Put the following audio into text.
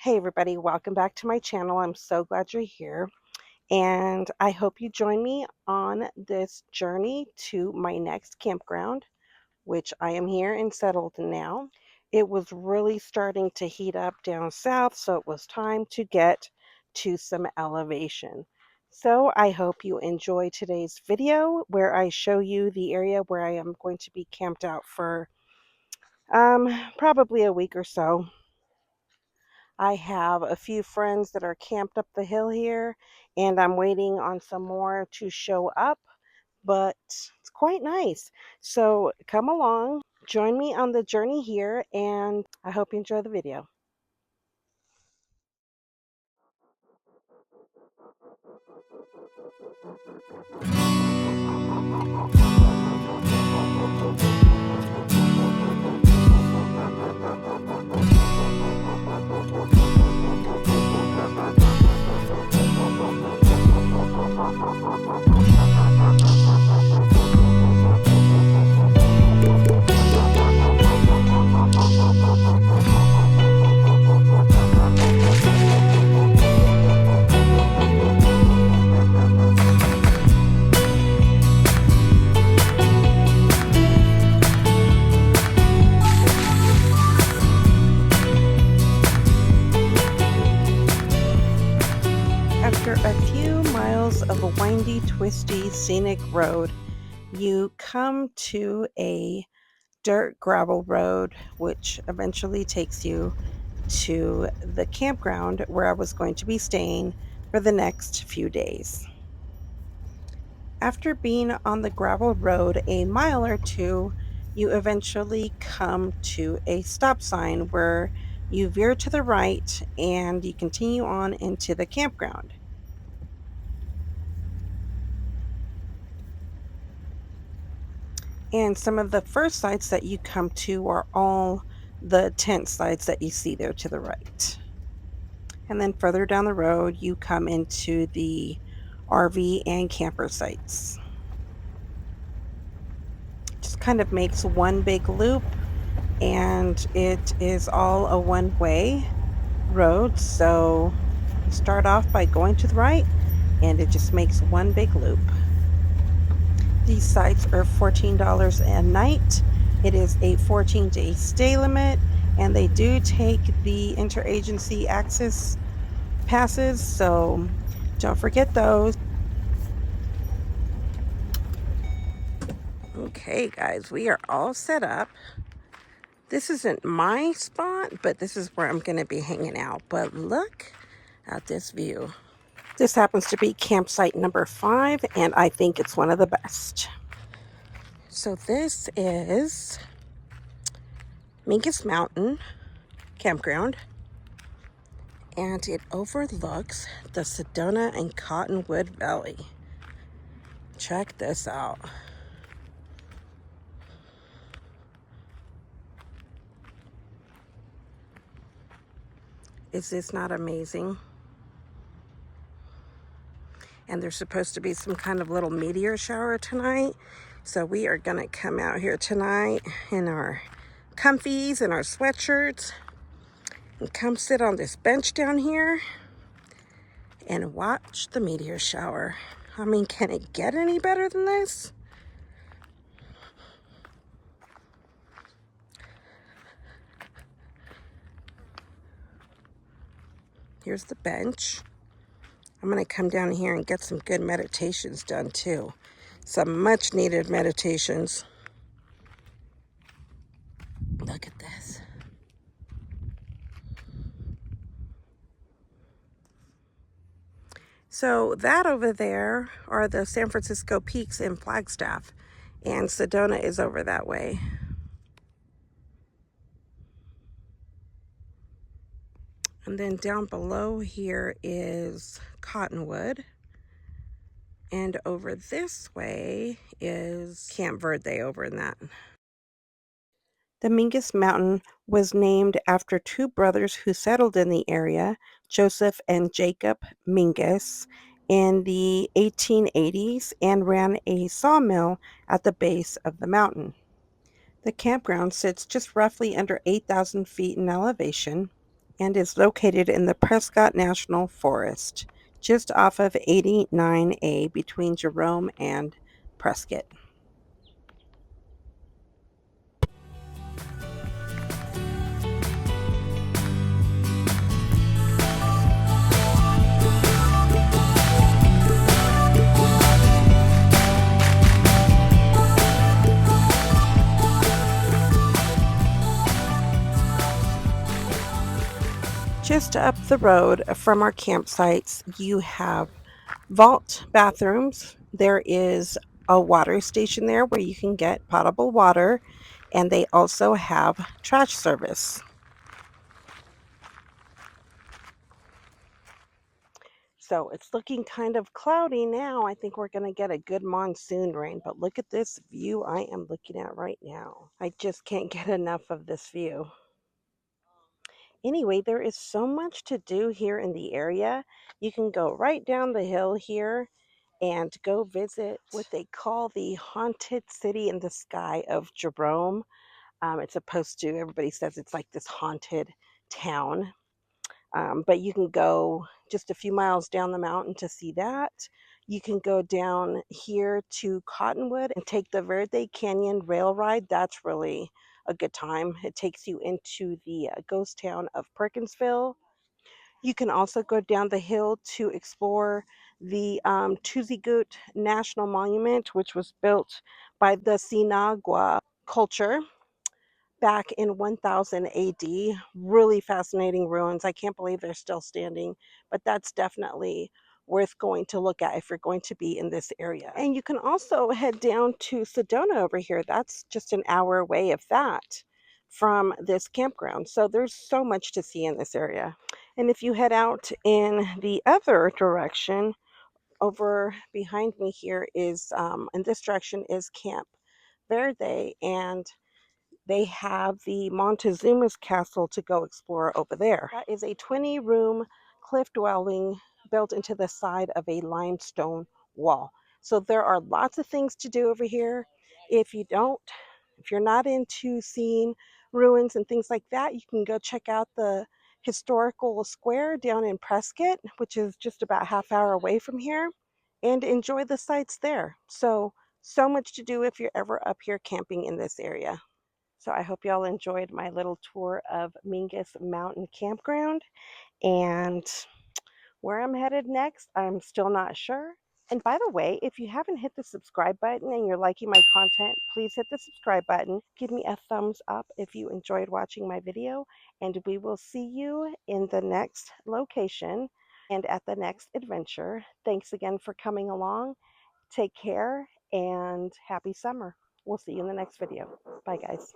Hey everybody, welcome back to my channel. I'm so glad you're here, and I hope you join me on this journey to my next campground, which I am here and settled now. It was really starting to heat up down south, so it was time to get to some elevation. So I hope you enjoy today's video where I show you the area where I am going to be camped out for probably a week or so. I have a few friends that are camped up the hill here, and I'm waiting on some more to show up, but it's quite nice. So come along, join me on the journey here, and I hope you enjoy the video. After a few miles of a windy, twisty, scenic road, you come to a dirt gravel road, which eventually takes you to the campground where I was going to be staying for the next few days. After being on the gravel road a mile or two, you eventually come to a stop sign where you veer to the right and you continue on into the campground. And some of the first sites that you come to are all the tent sites that you see there to the right. And then further down the road, you come into the RV and camper sites. Just kind of makes one big loop, and it is all a one-way road. So you start off by going to the right, and it just makes one big loop. These sites are $14 a night. It is a 14-day stay limit, and they do take the interagency access passes, so don't forget those. Okay, guys, we are all set up. This isn't my spot, but this is where I'm going to be hanging out. But look at this view. This happens to be campsite number 5, and I think it's one of the best. So this is Mingus Mountain Campground, and it overlooks the Sedona and Cottonwood Valley. Check this out. Is this not amazing? And there's supposed to be some kind of little meteor shower tonight. So we are gonna come out here tonight in our comfies and our sweatshirts and come sit on this bench down here and watch the meteor shower. I mean, can it get any better than this? Here's the bench. I'm going to come down here and get some good meditations done too. Some much needed meditations. Look at this. So that over there are the San Francisco Peaks in Flagstaff, and Sedona is over that way. And then down below here is Cottonwood. And over this way is Camp Verde over in that. The Mingus Mountain was named after two brothers who settled in the area, Joseph and Jacob Mingus, in the 1880s and ran a sawmill at the base of the mountain. The campground sits just roughly under 8,000 feet in elevation. and is located in the Prescott National Forest, just off of 89A between Jerome and Prescott. Just up the road from our campsites, you have vault bathrooms. There is a water station there where you can get potable water, and they also have trash service. So it's looking kind of cloudy now. I think we're going to get a good monsoon rain, but look at this view I am looking at right now. I just can't get enough of this view. Anyway, there is so much to do here in the area. You can go right down the hill here and go visit what they call the haunted city in the sky of Jerome. It's supposed to, everybody says it's like this haunted town. But you can go just a few miles down the mountain to see that. You can go down here to Cottonwood and take the Verde Canyon rail ride. That's really a good time. It takes you into the ghost town of Perkinsville. You can also go down the hill to explore the Tuzigoot National Monument, which was built by the Sinagua culture back in 1000 AD. Really fascinating ruins. I can't believe they're still standing, but that's definitely worth going to look at if you're going to be in this area. And you can also head down to Sedona over here. That's just an hour away, if that, from this campground. So there's so much to see in this area. And if you head out in the other direction, over behind me here is, in this direction is Camp Verde, and they have the Montezuma's Castle to go explore over there. That is a 20-room cliff dwelling built into the side of a limestone wall. So there are lots of things to do over here. If you don't, if you're not into seeing ruins and things like that, you can go check out the historical square down in Prescott, which is just about half hour away from here, and enjoy the sights there. So much to do if you're ever up here camping in this area. So I hope y'all enjoyed my little tour of Mingus Mountain Campground, and where I'm headed next, I'm still not sure. And by the way, if you haven't hit the subscribe button and you're liking my content, please hit the subscribe button. Give me a thumbs up if you enjoyed watching my video, and we will see you in the next location and at the next adventure. Thanks again for coming along. Take care and happy summer. We'll see you in the next video. Bye, guys.